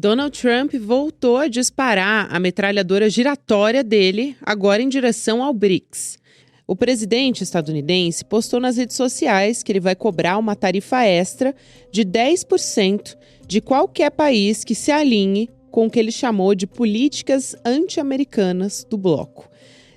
Donald Trump voltou a disparar a metralhadora giratória dele, agora em direção ao BRICS. O presidente estadunidense postou nas redes sociais que ele vai cobrar uma tarifa extra de 10% de qualquer país que se alinhe com o que ele chamou de políticas anti-americanas do bloco.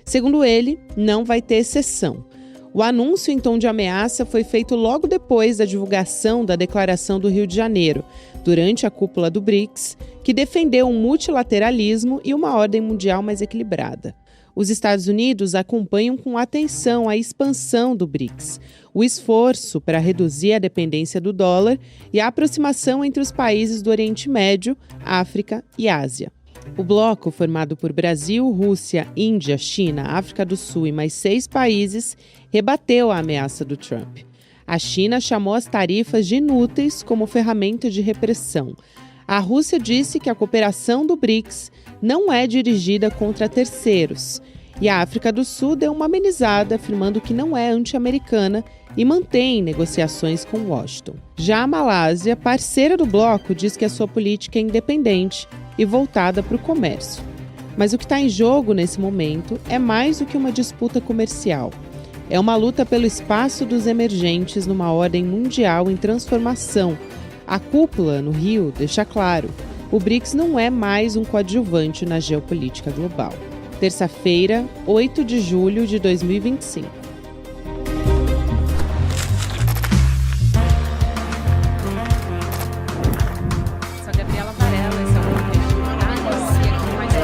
Segundo ele, não vai ter exceção. O anúncio em tom de ameaça foi feito logo depois da divulgação da Declaração do Rio de Janeiro, durante a cúpula do BRICS, que defendeu um multilateralismo e uma ordem mundial mais equilibrada. Os Estados Unidos acompanham com atenção a expansão do BRICS, o esforço para reduzir a dependência do dólar e a aproximação entre os países do Oriente Médio, África e Ásia. O bloco, formado por Brasil, Rússia, Índia, China, África do Sul e mais 6 países, rebateu a ameaça do Trump. A China chamou as tarifas de inúteis como ferramenta de repressão. A Rússia disse que a cooperação do BRICS não é dirigida contra terceiros. E a África do Sul deu uma amenizada, afirmando que não é anti-americana e mantém negociações com Washington. Já a Malásia, parceira do bloco, diz que a sua política é independente e voltada para o comércio. Mas o que está em jogo nesse momento é mais do que uma disputa comercial. É uma luta pelo espaço dos emergentes numa ordem mundial em transformação. A cúpula, no Rio, deixa claro, o BRICS não é mais um coadjuvante na geopolítica global. Terça-feira, 8 de julho de 2025. Sou a Gabriela Varela, esse é o podcast de análise aqui mais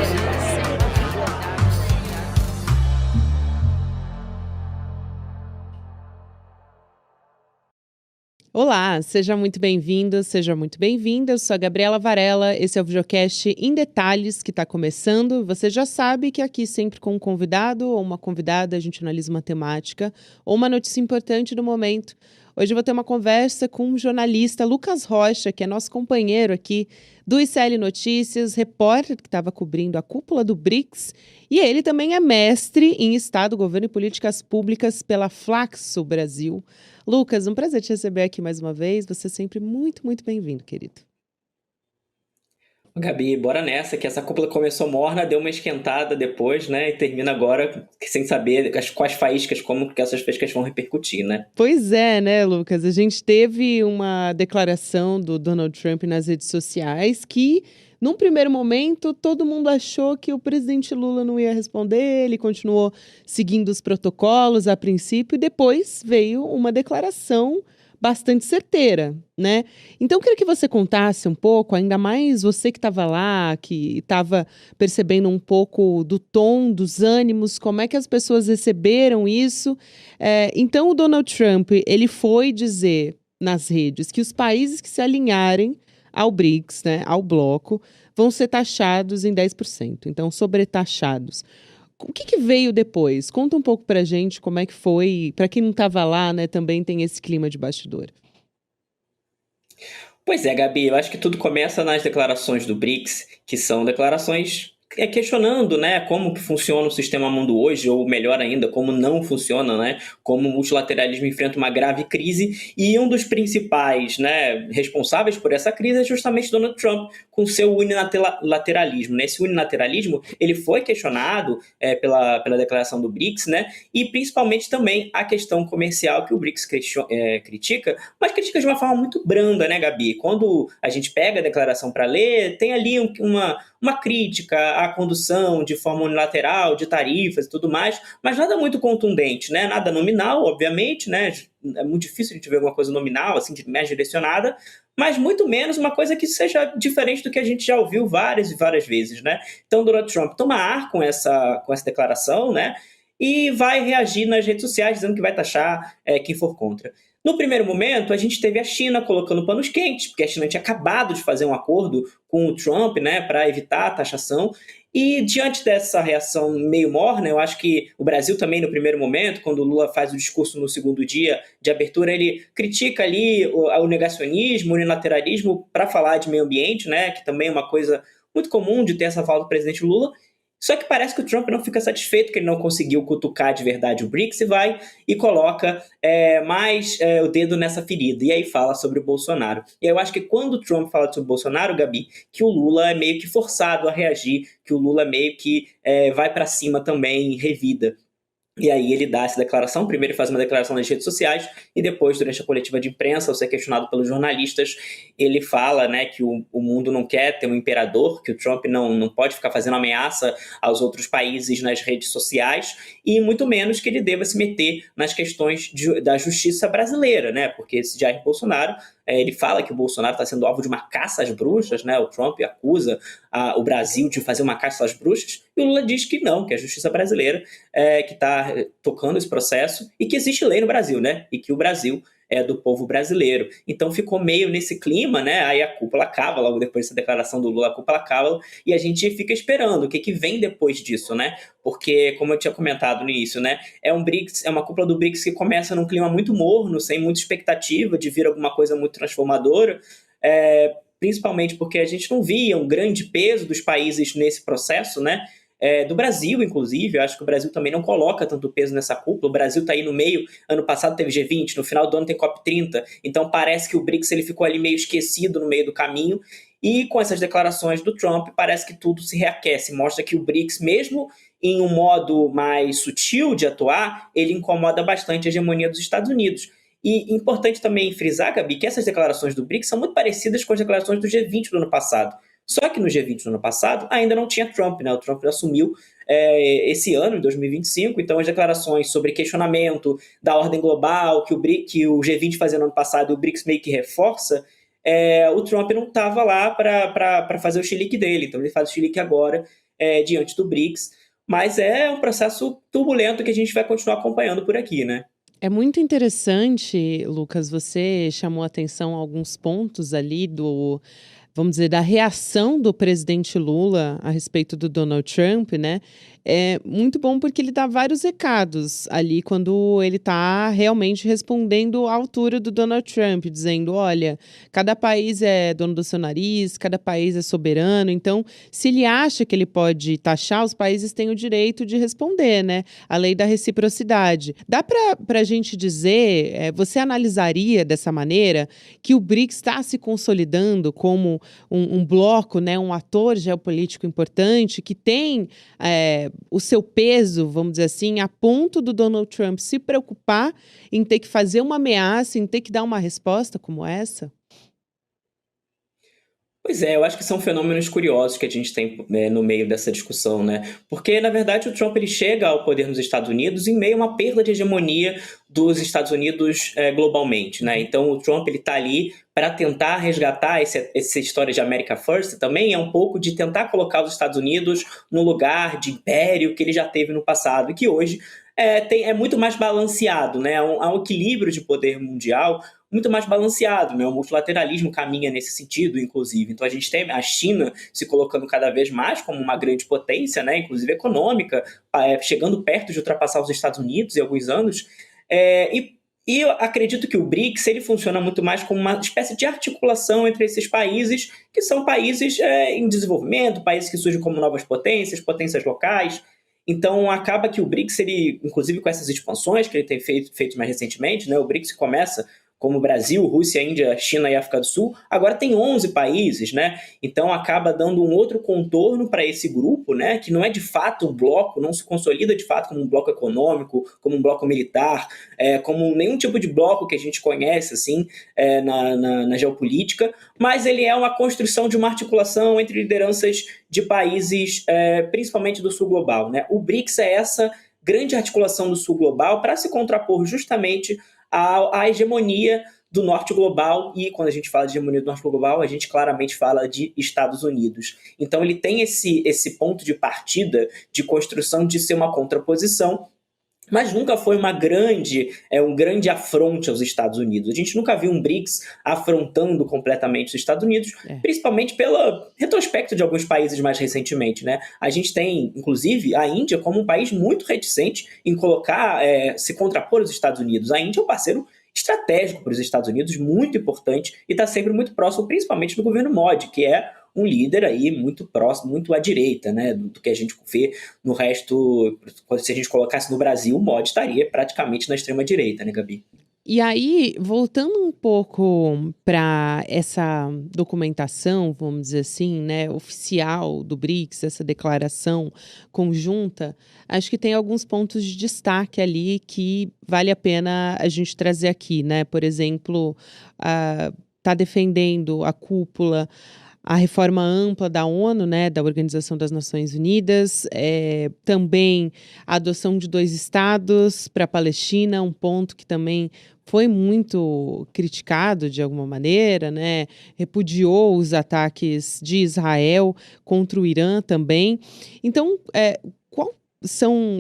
Olá, seja muito bem-vindo, seja muito bem-vinda. Eu sou a Gabriela Varela, esse é o videocast Em Detalhes que está começando. Você já sabe que aqui sempre com um convidado ou uma convidada a gente analisa uma temática ou uma notícia importante do momento. Hoje eu vou ter uma conversa com o jornalista Lucas Rocha, que é nosso companheiro aqui do ICL Notícias, repórter que estava cobrindo a cúpula do BRICS, e ele também é mestre em Estado, Governo e Políticas Públicas pela Flaxo Brasil. Lucas, um prazer te receber aqui mais uma vez. Você é sempre muito, muito bem-vindo, querido. Gabi, bora nessa, que essa cúpula começou morna, deu uma esquentada depois, né? E termina agora sem saber quais faíscas, como que essas faíscas vão repercutir, né? Pois é, né, Lucas? A gente teve uma declaração do Donald Trump nas redes sociais que, num primeiro momento, todo mundo achou que o presidente Lula não ia responder, ele continuou seguindo os protocolos a princípio, e depois veio uma declaração bastante certeira, né? Então, eu queria que você contasse um pouco, ainda mais você que estava lá, que estava percebendo um pouco do tom, dos ânimos, como é que as pessoas receberam isso. Então, o Donald Trump, ele foi dizer nas redes que os países que se alinharem ao BRICS, né, ao bloco, vão ser taxados em 10%, então sobretaxados. O que veio depois? Conta um pouco pra gente como é que foi. Para quem não estava lá, né, também tem esse clima de bastidor. Pois é, Gabi, eu acho que tudo começa nas declarações do BRICS, que são declarações questionando, né, como que funciona o sistema mundo hoje, ou melhor ainda, como não funciona, né, como o multilateralismo enfrenta uma grave crise, e um dos principais, né, responsáveis por essa crise é justamente Donald Trump, com seu unilateralismo, né? Esse unilateralismo, ele foi questionado pela declaração do BRICS, né, e principalmente também a questão comercial que o BRICS critica, mas critica de uma forma muito branda, né, Gabi? Quando a gente pega a declaração para ler, tem ali uma crítica à condução de forma unilateral, de tarifas e tudo mais, mas nada muito contundente, né? Nada nominal, obviamente, né? É muito difícil a gente ver alguma coisa nominal, assim, mais direcionada, mas muito menos uma coisa que seja diferente do que a gente já ouviu várias e várias vezes, né? Então, Donald Trump toma ar com essa declaração, né? E vai reagir nas redes sociais dizendo que vai taxar quem for contra. No primeiro momento, a gente teve a China colocando panos quentes, porque a China tinha acabado de fazer um acordo com o Trump, né, para evitar a taxação. E diante dessa reação meio morna, eu acho que o Brasil também, no primeiro momento, quando o Lula faz o discurso no segundo dia de abertura, ele critica ali o negacionismo, o unilateralismo para falar de meio ambiente, né, que também é uma coisa muito comum de ter essa fala do presidente Lula. Só que parece que o Trump não fica satisfeito, que ele não conseguiu cutucar de verdade o BRICS e vai e coloca mais o dedo nessa ferida. E aí fala sobre o Bolsonaro. E aí eu acho que quando o Trump fala sobre o Bolsonaro, Gabi, que o Lula é meio que forçado a reagir, que o Lula meio que vai para cima também, revida. E aí ele dá essa declaração, primeiro ele faz uma declaração nas redes sociais e depois, durante a coletiva de imprensa, ao ser questionado pelos jornalistas, ele fala, né, que o mundo não quer ter um imperador, que o Trump não pode ficar fazendo ameaça aos outros países nas redes sociais e muito menos que ele deva se meter nas questões da justiça brasileira, né, porque esse Jair Bolsonaro, ele fala que o Bolsonaro está sendo alvo de uma caça às bruxas, né? O Trump acusa o Brasil de fazer uma caça às bruxas, e o Lula diz que não, que é a justiça brasileira que está tocando esse processo e que existe lei no Brasil, né? E que o Brasil é do povo brasileiro. Então ficou meio nesse clima, né? Aí a cúpula acaba, logo depois dessa declaração do Lula, a cúpula acaba, e a gente fica esperando o que vem depois disso, né? Porque, como eu tinha comentado no início, né? É uma cúpula do BRICS que começa num clima muito morno, sem muita expectativa de vir alguma coisa muito transformadora, principalmente porque a gente não via um grande peso dos países nesse processo, né? Do Brasil, inclusive, eu acho que o Brasil também não coloca tanto peso nessa cúpula. O Brasil está aí no meio, ano passado teve G20, no final do ano tem COP30, então parece que o BRICS ele ficou ali meio esquecido no meio do caminho, e com essas declarações do Trump, parece que tudo se reaquece, mostra que o BRICS, mesmo em um modo mais sutil de atuar, ele incomoda bastante a hegemonia dos Estados Unidos. E importante também frisar, Gabi, que essas declarações do BRICS são muito parecidas com as declarações do G20 do ano passado. Só que no G20 do ano passado ainda não tinha Trump, né? O Trump assumiu esse ano, em 2025, então as declarações sobre questionamento da ordem global que o G20 fazia no ano passado e o BRICS meio que reforça, o Trump não estava lá para fazer o chilique dele, então ele faz o chilique agora diante do BRICS, mas é um processo turbulento que a gente vai continuar acompanhando por aqui, né? É muito interessante, Lucas, você chamou atenção a alguns pontos ali vamos dizer, da reação do presidente Lula a respeito do Donald Trump, né? É muito bom porque ele dá vários recados ali quando ele está realmente respondendo à altura do Donald Trump, dizendo, olha, cada país é dono do seu nariz, cada país é soberano, então se ele acha que ele pode taxar, os países têm o direito de responder, né? A lei da reciprocidade. Dá para a gente dizer, você analisaria dessa maneira que o BRICS está se consolidando como um bloco, né, um ator geopolítico importante que tem o seu peso, vamos dizer assim, a ponto do Donald Trump se preocupar em ter que fazer uma ameaça, em ter que dar uma resposta como essa? Pois é, eu acho que são fenômenos curiosos que a gente tem no meio dessa discussão, né? Porque, na verdade, o Trump ele chega ao poder nos Estados Unidos em meio a uma perda de hegemonia dos Estados Unidos globalmente, né? Então, o Trump ele está ali para tentar resgatar essa história de America First, também é um pouco de tentar colocar os Estados Unidos no lugar de império que ele já teve no passado e que hoje é muito mais balanceado, né? Há um equilíbrio de poder mundial muito mais balanceado, né? O multilateralismo caminha nesse sentido, inclusive. Então a gente tem a China se colocando cada vez mais como uma grande potência, né? Inclusive econômica, chegando perto de ultrapassar os Estados Unidos em alguns anos. E eu acredito que o BRICS ele funciona muito mais como uma espécie de articulação entre esses países, que são países em desenvolvimento, países que surgem como novas potências, potências locais. Então, acaba que o BRICS, ele, inclusive com essas expansões que ele tem feito mais recentemente, né, o BRICS começa como Brasil, Rússia, Índia, China e África do Sul, agora tem 11 países, né? Então acaba dando um outro contorno para esse grupo, né? Que não é de fato um bloco, não se consolida de fato como um bloco econômico, como um bloco militar, como nenhum tipo de bloco que a gente conhece assim, na geopolítica, mas ele é uma construção de uma articulação entre lideranças de países, principalmente do sul global, né? O BRICS é essa grande articulação do sul global para se contrapor justamente à hegemonia do norte global, e quando a gente fala de hegemonia do norte global, a gente claramente fala de Estados Unidos. Então ele tem esse ponto de partida de construção de ser uma contraposição, mas nunca foi um grande afronte aos Estados Unidos. A gente nunca viu um BRICS afrontando completamente os Estados Unidos, principalmente pelo retrospecto de alguns países mais recentemente, né? A gente tem, inclusive, a Índia como um país muito reticente em se contrapor aos Estados Unidos. A Índia é um parceiro estratégico para os Estados Unidos, muito importante, e está sempre muito próximo, principalmente do governo Modi, que é um líder aí muito próximo, muito à direita, né, do que a gente vê no resto. Se a gente colocasse no Brasil, o Modi estaria praticamente na extrema-direita, né, Gabi? E aí, voltando um pouco para essa documentação, vamos dizer assim, né, oficial do BRICS, essa declaração conjunta, acho que tem alguns pontos de destaque ali que vale a pena a gente trazer aqui, né? Por exemplo, tá defendendo a cúpula a reforma ampla da ONU, né, da Organização das Nações Unidas, também a adoção de 2 estados para a Palestina, um ponto que também foi muito criticado de alguma maneira, né, repudiou os ataques de Israel contra o Irã também. Então, qual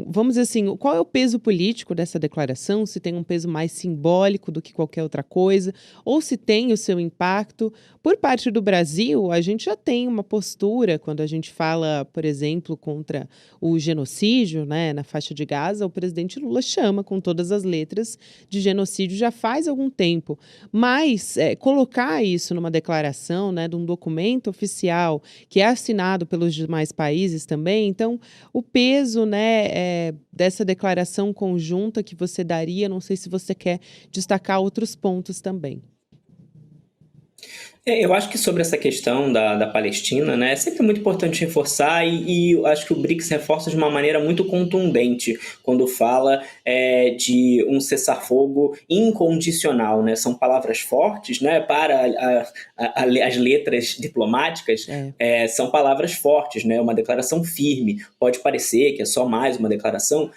vamos dizer assim, qual é o peso político dessa declaração? Se tem um peso mais simbólico do que qualquer outra coisa, ou se tem o seu impacto. Por parte do Brasil, a gente já tem uma postura, quando a gente fala, por exemplo, contra o genocídio, né, na faixa de Gaza, o presidente Lula chama com todas as letras de genocídio já faz algum tempo. Mas colocar isso numa declaração, né, de um documento oficial que é assinado pelos demais países também, então o peso, né, dessa declaração conjunta que você daria, não sei se você quer destacar outros pontos também. Eu acho que sobre essa questão da Palestina, né, é sempre muito importante reforçar e eu acho que o BRICS reforça de uma maneira muito contundente quando fala de um cessar-fogo incondicional, né? São palavras fortes, né, para as letras diplomáticas, são palavras fortes, né? Uma declaração firme. Pode parecer que é só mais uma declaração,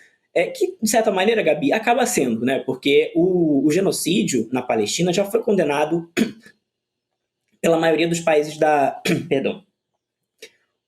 que, de certa maneira, Gabi, acaba sendo, né? Porque o genocídio na Palestina já foi condenado pela maioria dos países da... Perdão.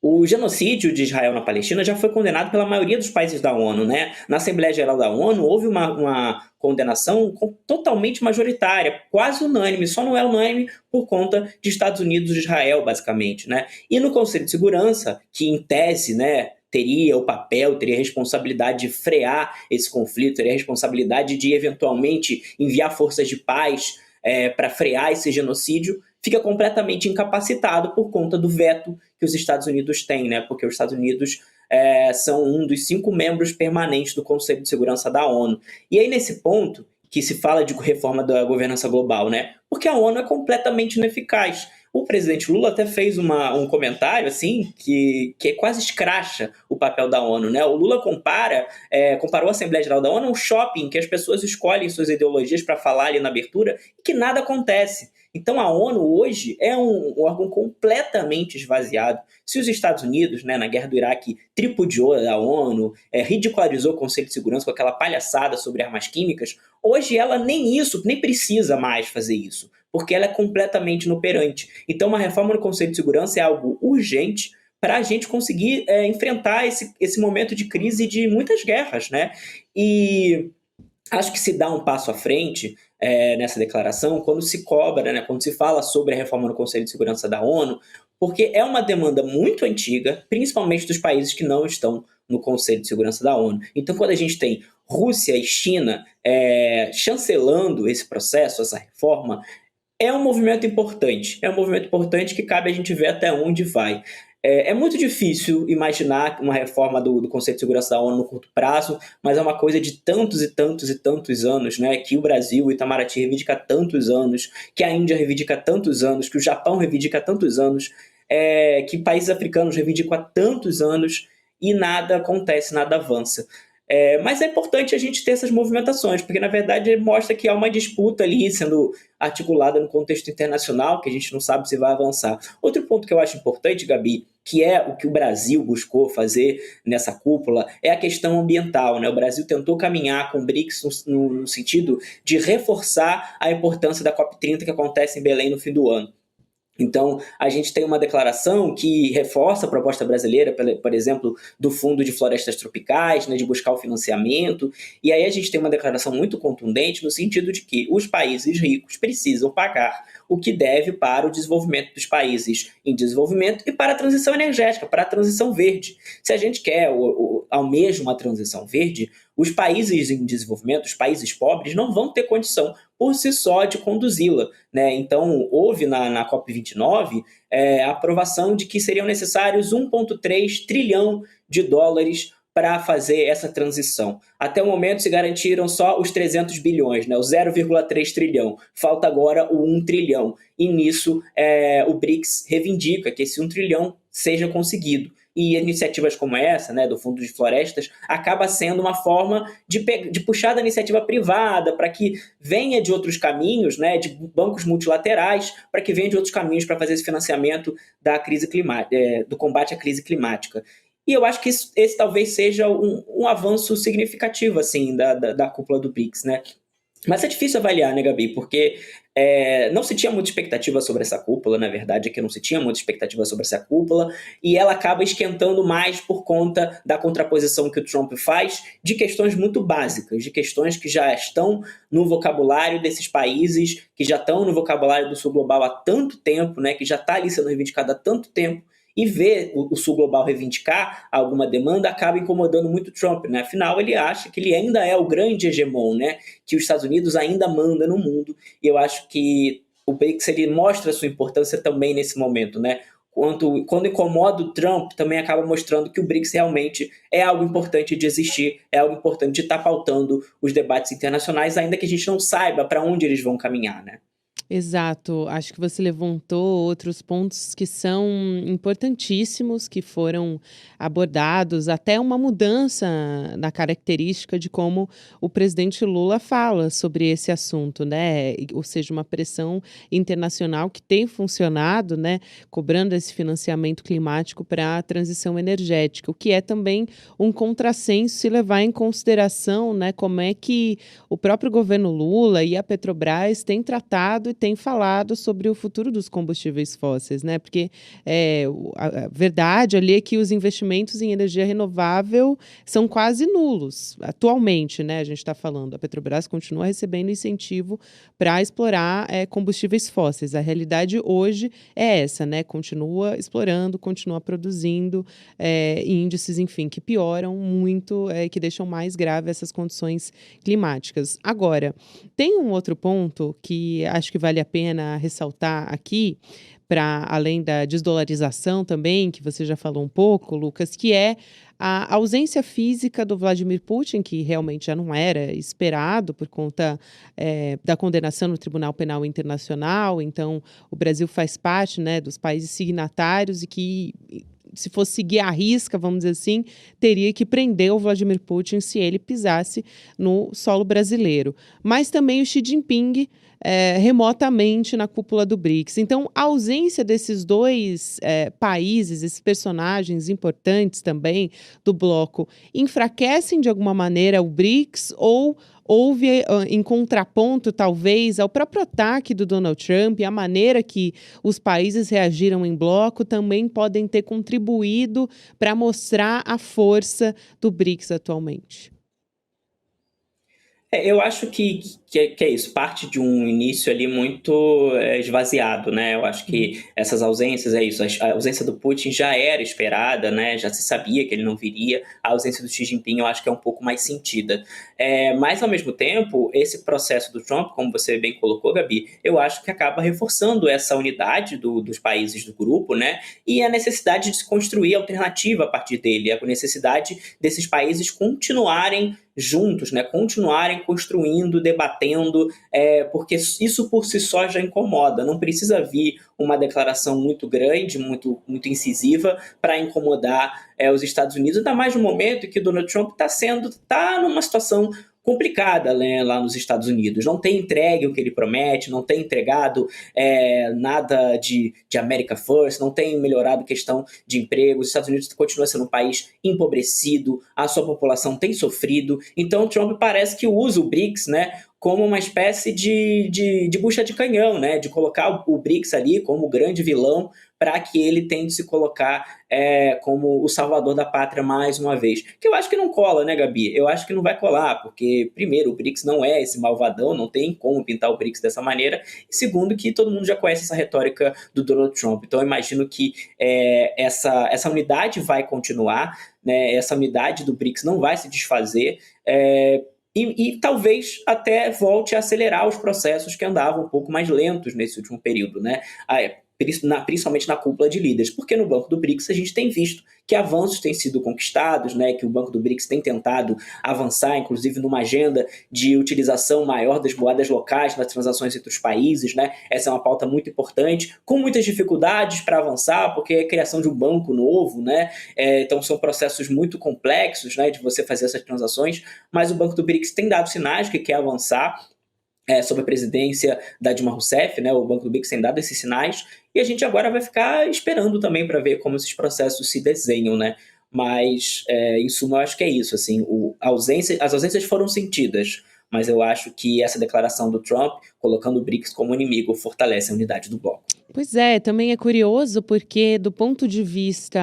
O genocídio de Israel na Palestina já foi condenado pela maioria dos países da ONU, né? Na Assembleia Geral da ONU houve uma condenação totalmente majoritária, quase unânime, só não é unânime por conta de Estados Unidos e Israel, basicamente, né? E no Conselho de Segurança, que em tese, né, teria o papel, teria a responsabilidade de frear esse conflito, teria a responsabilidade de, eventualmente, enviar forças de paz para frear esse genocídio, fica completamente incapacitado por conta do veto que os Estados Unidos têm, né? Porque os Estados Unidos são um dos 5 membros permanentes do Conselho de Segurança da ONU. E aí, nesse ponto, que se fala de reforma da governança global, né? Porque a ONU é completamente ineficaz. O presidente Lula até fez um comentário assim que quase escracha o papel da ONU, né? O Lula comparou a Assembleia Geral da ONU a um shopping que as pessoas escolhem suas ideologias para falar ali na abertura e que nada acontece. Então a ONU hoje é um órgão completamente esvaziado. Se os Estados Unidos, né, na guerra do Iraque, tripudiou a ONU, ridicularizou o Conselho de Segurança com aquela palhaçada sobre armas químicas, hoje ela nem precisa mais fazer isso, porque ela é completamente inoperante. Então uma reforma no Conselho de Segurança é algo urgente para a gente conseguir enfrentar esse momento de crise de muitas guerras, né? E acho que se dá um passo à frente nessa declaração quando se cobra, né, quando se fala sobre a reforma no Conselho de Segurança da ONU, porque é uma demanda muito antiga, principalmente dos países que não estão no Conselho de Segurança da ONU. Então, quando a gente tem Rússia e China chancelando esse processo, essa reforma, é um movimento importante. É um movimento importante que cabe a gente ver até onde vai. É muito difícil imaginar uma reforma do Conselho de Segurança da ONU no curto prazo, mas é uma coisa de tantos e tantos e tantos anos, né? Que o Brasil, o Itamaraty, reivindica há tantos anos, que a Índia reivindica há tantos anos, que o Japão reivindica há tantos anos, que países africanos reivindicam há tantos anos e nada acontece, nada avança. Mas é importante a gente ter essas movimentações, porque na verdade mostra que há uma disputa ali sendo articulada no contexto internacional, que a gente não sabe se vai avançar. Outro ponto que eu acho importante, Gabi, que é o que o Brasil buscou fazer nessa cúpula, é a questão ambiental, né? O Brasil tentou caminhar com o BRICS no sentido de reforçar a importância da COP30 que acontece em Belém no fim do ano. Então, a gente tem uma declaração que reforça a proposta brasileira, por exemplo, do Fundo de Florestas Tropicais, né, de buscar o financiamento, e aí a gente tem uma declaração muito contundente no sentido de que os países ricos precisam pagar o que deve para o desenvolvimento dos países em desenvolvimento e para a transição energética, para a transição verde. Se a gente quer almejam uma transição verde, os países em desenvolvimento, os países pobres, não vão ter condição por si só de conduzi-la, né? Então, houve na COP29 a aprovação de que seriam necessários 1,3 trilhão de dólares para fazer essa transição. Até o momento se garantiram só os 300 bilhões, né? O 0,3 trilhão. Falta agora o 1 trilhão. E nisso o BRICS reivindica que esse 1 trilhão seja conseguido. E iniciativas como essa, né, do Fundo de Florestas, acaba sendo uma forma de puxar da iniciativa privada para que venha de outros caminhos, né, de bancos multilaterais, para que venha de outros caminhos para fazer esse financiamento da crise do combate à crise climática. E eu acho que esse talvez seja um avanço significativo assim, da cúpula do BRICS, né? Mas é difícil avaliar, né, Gabi? Porque não se tinha muita expectativa sobre essa cúpula, na verdade é que não se tinha muita expectativa sobre essa cúpula, e ela acaba esquentando mais por conta da contraposição que o Trump faz de questões muito básicas, de questões que já estão no vocabulário desses países, que já estão no vocabulário do Sul Global há tanto tempo, né, que já está ali sendo reivindicado há tanto tempo, e ver o Sul Global reivindicar alguma demanda acaba incomodando muito o Trump, né? Afinal, ele acha que ele ainda é o grande hegemon, né? Que os Estados Unidos ainda manda no mundo. E eu acho que o BRICS ele mostra a sua importância também nesse momento, né? Quando incomoda o Trump, também acaba mostrando que o BRICS realmente é algo importante de existir, é algo importante de estar pautando os debates internacionais, ainda que a gente não saiba para onde eles vão caminhar, né? Exato, acho que você levantou outros pontos que são importantíssimos, que foram abordados, até uma mudança na característica de como o presidente Lula fala sobre esse assunto, né? Ou seja, uma pressão internacional que tem funcionado, né? Cobrando esse financiamento climático para a transição energética, o que é também um contrassenso se levar em consideração, né? Como é que o próprio governo Lula e a Petrobras têm tratado e tem falado sobre o futuro dos combustíveis fósseis, né? Porque a verdade ali é que os investimentos em energia renovável são quase nulos atualmente, né? A gente está falando, a Petrobras continua recebendo incentivo para explorar combustíveis fósseis. A realidade hoje é essa, né? Continua explorando, continua produzindo índices, enfim, que pioram muito, que deixam mais grave essas condições climáticas. Agora, tem um outro ponto que acho que vale a pena ressaltar aqui, para além da desdolarização também, que você já falou um pouco, Lucas, que é a ausência física do Vladimir Putin, que realmente já não era esperado por conta da condenação no Tribunal Penal Internacional. Então, o Brasil faz parte, né, dos países signatários e que, se fosse seguir à risca, vamos dizer assim, teria que prender o Vladimir Putin se ele pisasse no solo brasileiro. Mas também o Xi Jinping remotamente na cúpula do BRICS. Então, a ausência desses dois países, esses personagens importantes também do bloco, enfraquecem de alguma maneira o BRICS ou houve, em contraponto, talvez, ao próprio ataque do Donald Trump e a maneira que os países reagiram em bloco também podem ter contribuído para mostrar a força do BRICS atualmente? Eu acho que é isso, parte de um início ali muito esvaziado, né? Eu acho que essas ausências, é isso, a ausência do Putin já era esperada, né? Já se sabia que ele não viria, a ausência do Xi Jinping eu acho que é um pouco mais sentida. Mas, ao mesmo tempo, esse processo do Trump, como você bem colocou, Gabi, eu acho que acaba reforçando essa unidade dos países do grupo, né? E a necessidade de se construir alternativa a partir dele, a necessidade desses países continuarem juntos, né? Continuarem construindo, debatendo, porque isso por si só já incomoda. Não precisa vir uma declaração muito grande, muito incisiva para incomodar os Estados Unidos, ainda mais no momento em que Donald Trump está numa situação complicada, né, lá nos Estados Unidos. Não tem entregue o que ele promete, não tem entregado nada de America First, não tem melhorado questão de emprego. Os Estados Unidos continua sendo um país empobrecido, a sua população tem sofrido. Então, Trump parece que usa o BRICS, né, como uma espécie de bucha de canhão, né, de colocar o BRICS ali como o grande vilão para que ele tente se colocar como o salvador da pátria mais uma vez. Que eu acho que não cola, né, Gabi? Eu acho que não vai colar, porque, primeiro, o BRICS não é esse malvadão, não tem como pintar o BRICS dessa maneira, e segundo, que todo mundo já conhece essa retórica do Donald Trump. Então, eu imagino que essa unidade vai continuar, né? Essa unidade do BRICS não vai se desfazer, e talvez até volte a acelerar os processos que andavam um pouco mais lentos nesse último período, né? Principalmente na cúpula de líderes, porque no Banco do BRICS a gente tem visto que avanços têm sido conquistados, né, que o Banco do BRICS tem tentado avançar, inclusive numa agenda de utilização maior das moedas locais nas transações entre os países, né? Essa é uma pauta muito importante, com muitas dificuldades para avançar, porque é a criação de um banco novo, né? Então são processos muito complexos, né, de você fazer essas transações, mas o Banco do BRICS tem dado sinais que quer avançar, sob a presidência da Dilma Rousseff, né, o Banco do BRICS tem dado esses sinais, e a gente agora vai ficar esperando também para ver como esses processos se desenham, né? Mas, em suma, eu acho que é isso. Assim, as ausências foram sentidas, mas eu acho que essa declaração do Trump, colocando o BRICS como inimigo, fortalece a unidade do bloco. Pois é, também é curioso porque, do ponto de vista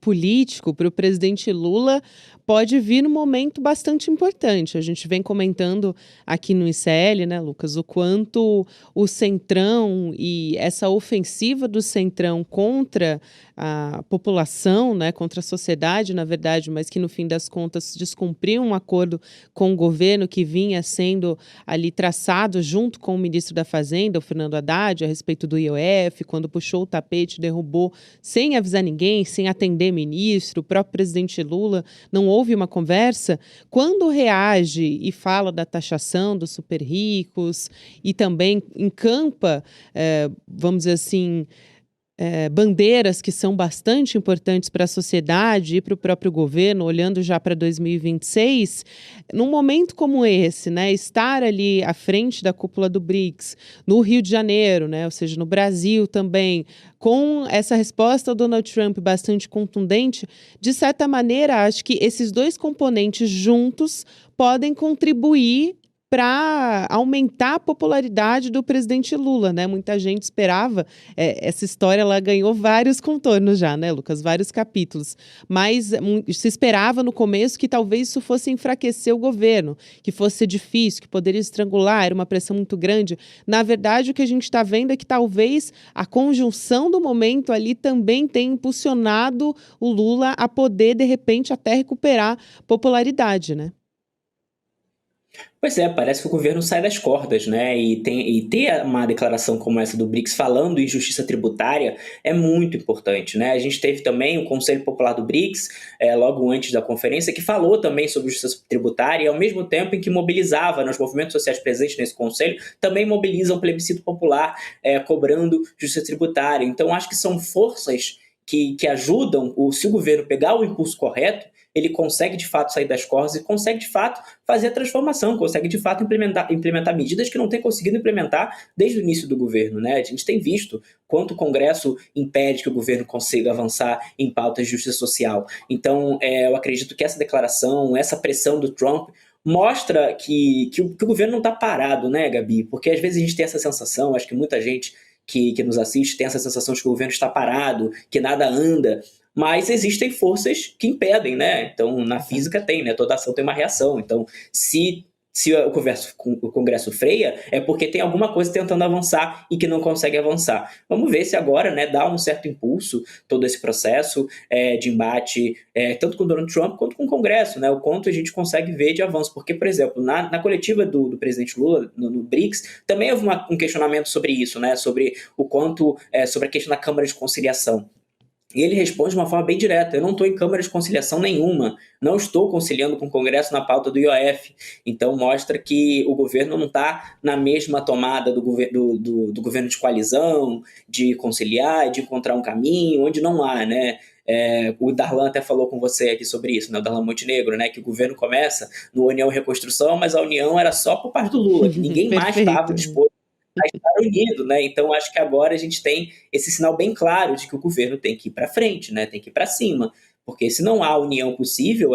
político, para o presidente Lula, pode vir num momento bastante importante. A gente vem comentando aqui no ICL, né, Lucas, o quanto o Centrão e essa ofensiva do Centrão contra a população, né, contra a sociedade, na verdade, mas que no fim das contas descumpriu um acordo com o governo que vinha sendo ali traçado junto com o ministro da Fazenda, o Fernando Haddad, a respeito do IOF, quando puxou o tapete, derrubou sem avisar ninguém, sem atender ministro, o próprio presidente Lula, não houve uma conversa. Quando reage e fala da taxação dos super ricos e também encampa, vamos dizer assim, bandeiras que são bastante importantes para a sociedade e para o próprio governo, olhando já para 2026, num momento como esse, né, estar ali à frente da cúpula do BRICS, no Rio de Janeiro, né, ou seja, no Brasil também, com essa resposta ao Donald Trump bastante contundente, de certa maneira, acho que esses dois componentes juntos podem contribuir para aumentar a popularidade do presidente Lula, né? Muita gente esperava, essa história ela ganhou vários contornos já, né, Lucas? Vários capítulos. Mas se esperava no começo que talvez isso fosse enfraquecer o governo, que fosse ser difícil, que poderia estrangular, era uma pressão muito grande. Na verdade, o que a gente está vendo é que talvez a conjunção do momento ali também tenha impulsionado o Lula a poder, de repente, até recuperar popularidade, né? Pois é, parece que o governo sai das cordas, né? E ter uma declaração como essa do BRICS falando em justiça tributária é muito importante, né? A gente teve também o Conselho Popular do BRICS, logo antes da conferência, que falou também sobre justiça tributária e, ao mesmo tempo em que mobilizava, nos movimentos sociais presentes nesse conselho, também mobiliza um plebiscito popular cobrando justiça tributária. Então, acho que são forças que ajudam, se o governo pegar o impulso correto, ele consegue de fato sair das cordas e consegue de fato fazer a transformação, consegue de fato implementar medidas que não tem conseguido implementar desde o início do governo, né? A gente tem visto quanto o Congresso impede que o governo consiga avançar em pautas de justiça social. Então, eu acredito que essa declaração, essa pressão do Trump mostra que o governo não está parado, né, Gabi? Porque às vezes a gente tem essa sensação, acho que muita gente que nos assiste tem essa sensação de que o governo está parado, que nada anda, mas existem forças que impedem, né? Então, na física tem, né? Toda ação tem uma reação. Então, se o Congresso freia, é porque tem alguma coisa tentando avançar e que não consegue avançar. Vamos ver se agora, né, dá um certo impulso todo esse processo de embate, tanto com o Donald Trump quanto com o Congresso, né? O quanto a gente consegue ver de avanço. Porque, por exemplo, na coletiva do presidente Lula, no BRICS, também houve um questionamento sobre isso, né? Sobre o quanto, sobre a questão da Câmara de Conciliação. E ele responde de uma forma bem direta: eu não estou em Câmara de Conciliação nenhuma, não estou conciliando com o Congresso na pauta do IOF. Então mostra que o governo não está na mesma tomada do governo de coalizão, de conciliar, de encontrar um caminho, onde não há, né? O Darlan até falou com você aqui sobre isso, né? O Darlan Montenegro, né? Que o governo começa no União e Reconstrução, mas a União era só por parte do Lula, que ninguém mais estava disposto a estar unido, né? Então acho que agora a gente tem esse sinal bem claro de que o governo tem que ir para frente, né? Tem que ir para cima, porque se não há união possível,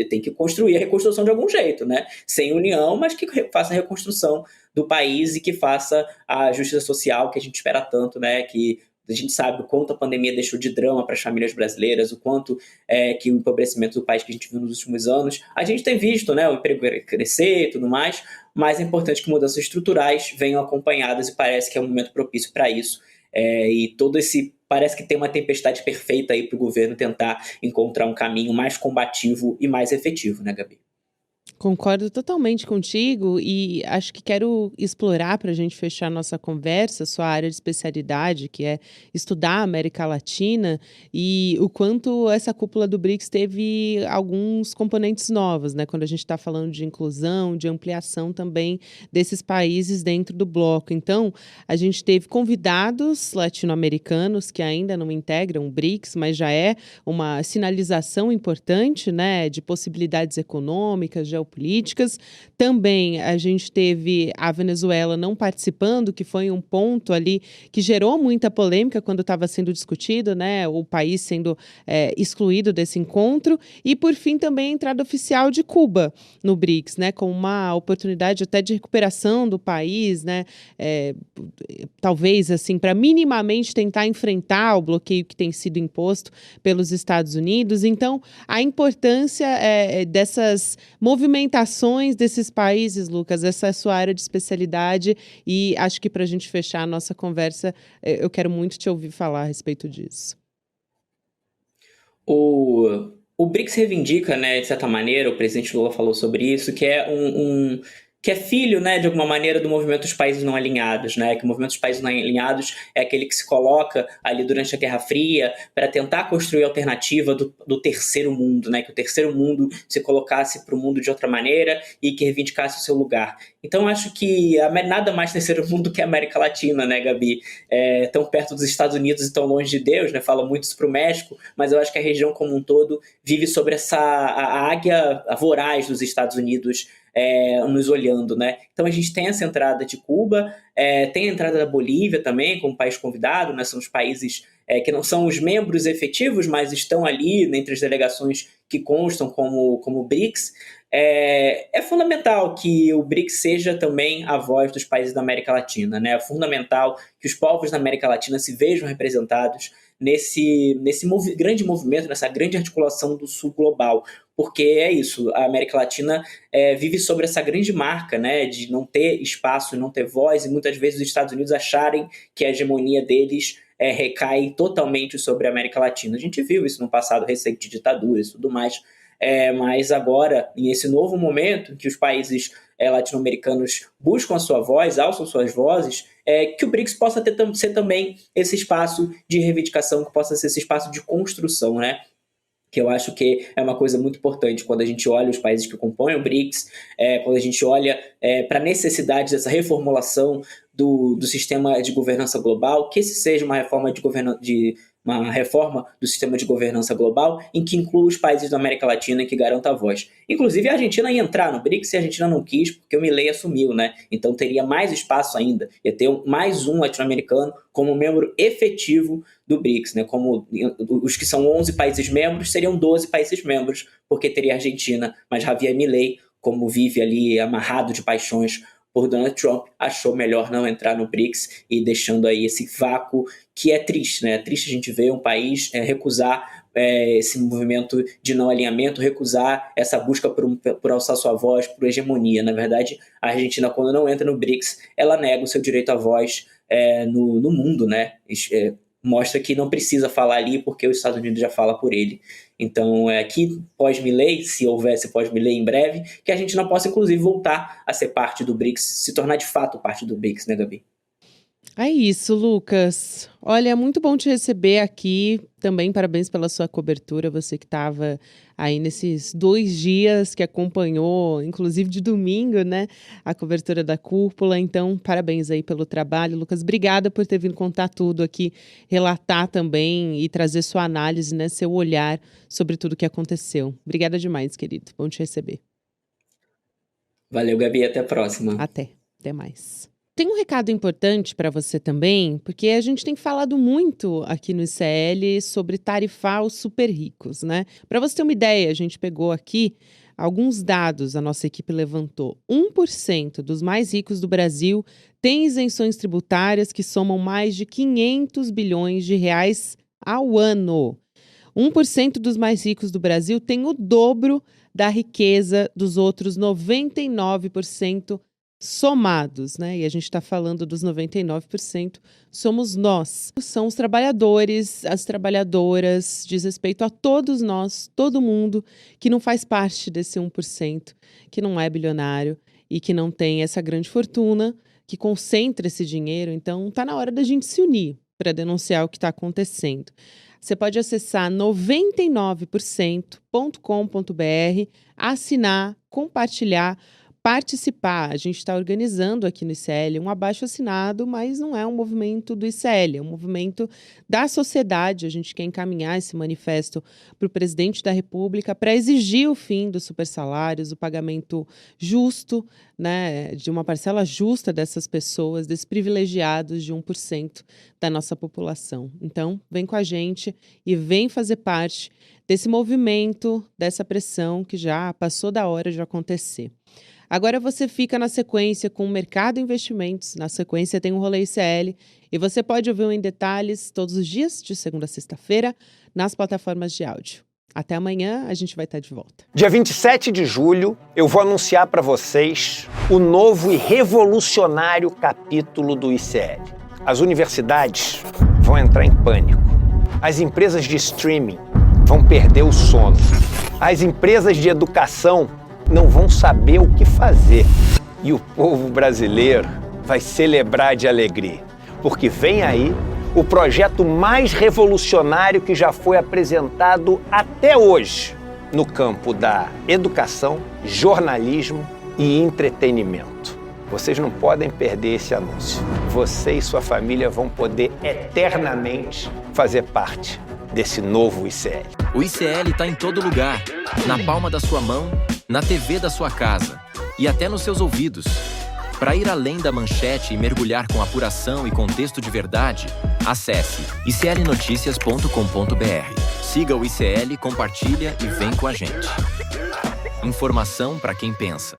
tem que construir a reconstrução de algum jeito, né? Sem união, mas que faça a reconstrução do país e que faça a justiça social que a gente espera tanto, né? Que A gente sabe o quanto a pandemia deixou de drama para as famílias brasileiras, o quanto que o empobrecimento do país que a gente viu nos últimos anos. A gente tem visto, né, o emprego crescer e tudo mais, mas é importante que mudanças estruturais venham acompanhadas e parece que é um momento propício para isso. E todo esse... Parece que tem uma tempestade perfeita aí para o governo tentar encontrar um caminho mais combativo e mais efetivo, né, Gabi? Concordo totalmente contigo e acho que quero explorar para a gente fechar nossa conversa, sua área de especialidade, que é estudar a América Latina e o quanto essa cúpula do BRICS teve alguns componentes novos, né? Quando a gente está falando de inclusão, de ampliação também desses países dentro do bloco. Então, a gente teve convidados latino-americanos que ainda não integram o BRICS, mas já é uma sinalização importante, né, de possibilidades econômicas, geopolíticas. Também a gente teve a Venezuela não participando, que foi um ponto ali que gerou muita polêmica quando estava sendo discutido, né, o país sendo excluído desse encontro. E, por fim, também a entrada oficial de Cuba no BRICS, né, com uma oportunidade até de recuperação do país, né, talvez assim, para minimamente tentar enfrentar o bloqueio que tem sido imposto pelos Estados Unidos. Então, a importância dessas movimentações desses países, Lucas, essa é a sua área de especialidade e acho que para a gente fechar a nossa conversa, eu quero muito te ouvir falar a respeito disso. O BRICS reivindica, né, de certa maneira, o presidente Lula falou sobre isso, que é que é filho, né, de alguma maneira, do movimento dos países não alinhados, né, que o movimento dos países não alinhados é aquele que se coloca ali durante a Guerra Fria para tentar construir a alternativa do terceiro mundo, né, que o terceiro mundo se colocasse para o mundo de outra maneira e que reivindicasse o seu lugar. Então, acho que nada mais terceiro mundo que a América Latina, né, Gabi? Tão perto dos Estados Unidos e tão longe de Deus, né, fala muito isso para o México, mas eu acho que a região como um todo vive sobre a águia voraz dos Estados Unidos, nos olhando, né? Então a gente tem essa entrada de Cuba, tem a entrada da Bolívia também, como país convidado, né? São os países que não são os membros efetivos, mas estão ali entre as delegações que constam como BRICS. É fundamental que o BRICS seja também a voz dos países da América Latina, né? É fundamental que os povos da América Latina se vejam representados nesse grande movimento, nessa grande articulação do Sul global, porque é isso, a América Latina vive sobre essa grande marca, né, de não ter espaço, não ter voz, e muitas vezes os Estados Unidos acharem que a hegemonia deles recai totalmente sobre a América Latina. A gente viu isso no passado recente de ditaduras e tudo mais, mas agora, nesse novo momento, que os países latino-americanos buscam a sua voz, alçam suas vozes, que o BRICS possa ser também esse espaço de reivindicação, que possa ser esse espaço de construção, né? Que eu acho que é uma coisa muito importante quando a gente olha os países que compõem o BRICS, quando a gente olha para a necessidade dessa reformulação do sistema de governança global, que esse seja uma reforma uma reforma do sistema de governança global em que inclua os países da América Latina e que garanta a voz. Inclusive, a Argentina ia entrar no BRICS e a Argentina não quis, porque o Milei assumiu, né? Então teria mais espaço ainda, ia ter mais um latino-americano como membro efetivo do BRICS, né? Como os que são 11 países membros, seriam 12 países membros, porque teria a Argentina, mas Javier Milei, como vive ali amarrado de paixões por Donald Trump, achou melhor não entrar no BRICS e deixando aí esse vácuo que é triste, né? É triste a gente ver um país recusar esse movimento de não alinhamento, recusar essa busca por alçar sua voz, por hegemonia. Na verdade, a Argentina, quando não entra no BRICS, ela nega o seu direito à voz no mundo, né? Mostra que não precisa falar ali porque os Estados Unidos já fala por ele. Então, que pós-Milei, se houvesse pós-Milei em breve, que a gente não possa, inclusive, voltar a ser parte do BRICS, se tornar de fato parte do BRICS, né, Gabi? É isso, Lucas. Olha, muito bom te receber aqui. Também parabéns pela sua cobertura, você que estava aí nesses 2 dias que acompanhou, inclusive de domingo, né, a cobertura da cúpula. Então, parabéns aí pelo trabalho, Lucas. Obrigada por ter vindo contar tudo aqui, relatar também e trazer sua análise, né, seu olhar sobre tudo que aconteceu. Obrigada demais, querido. Bom te receber. Valeu, Gabi. Até a próxima. Até mais. Tem um recado importante para você também, porque a gente tem falado muito aqui no ICL sobre tarifar os super ricos, né? Para você ter uma ideia, a gente pegou aqui Alguns dados a nossa equipe levantou. 1% dos mais ricos do Brasil tem isenções tributárias que somam mais de 500 bilhões de reais ao ano. 1% dos mais ricos do Brasil tem o dobro da riqueza dos outros 99% somados, né? E a gente está falando dos 99%, somos nós. São os trabalhadores, as trabalhadoras, diz respeito a todos nós, todo mundo que não faz parte desse 1%, que não é bilionário e que não tem essa grande fortuna, que concentra esse dinheiro. Então, está na hora da gente se unir para denunciar o que está acontecendo. Você pode acessar 99%.com.br, assinar, compartilhar, participar. A gente está organizando aqui no ICL um abaixo-assinado, mas não é um movimento do ICL, é um movimento da sociedade. A gente quer encaminhar esse manifesto para o presidente da República para exigir o fim dos supersalários, o pagamento justo, né, de uma parcela justa dessas pessoas, desses privilegiados de 1% da nossa população. Então, vem com a gente e vem fazer parte desse movimento, dessa pressão que já passou da hora de acontecer. Agora você fica na sequência com o Mercado Investimentos, na sequência tem o Rolê ICL e você pode ouvir Em Detalhes todos os dias, de segunda a sexta-feira, nas plataformas de áudio. Até amanhã, a gente vai estar de volta. Dia 27 de julho, eu vou anunciar para vocês o novo e revolucionário capítulo do ICL. As universidades vão entrar em pânico. As empresas de streaming vão perder o sono. As empresas de educação não vão saber o que fazer. E o povo brasileiro vai celebrar de alegria, porque vem aí o projeto mais revolucionário que já foi apresentado até hoje no campo da educação, jornalismo e entretenimento. Vocês não podem perder esse anúncio. Você e sua família vão poder eternamente fazer parte desse novo ICL. O ICL está em todo lugar, na palma da sua mão, na TV da sua casa e até nos seus ouvidos. Para ir além da manchete e mergulhar com apuração e contexto de verdade, acesse iclnoticias.com.br. Siga o ICL, compartilha e vem com a gente. Informação para quem pensa.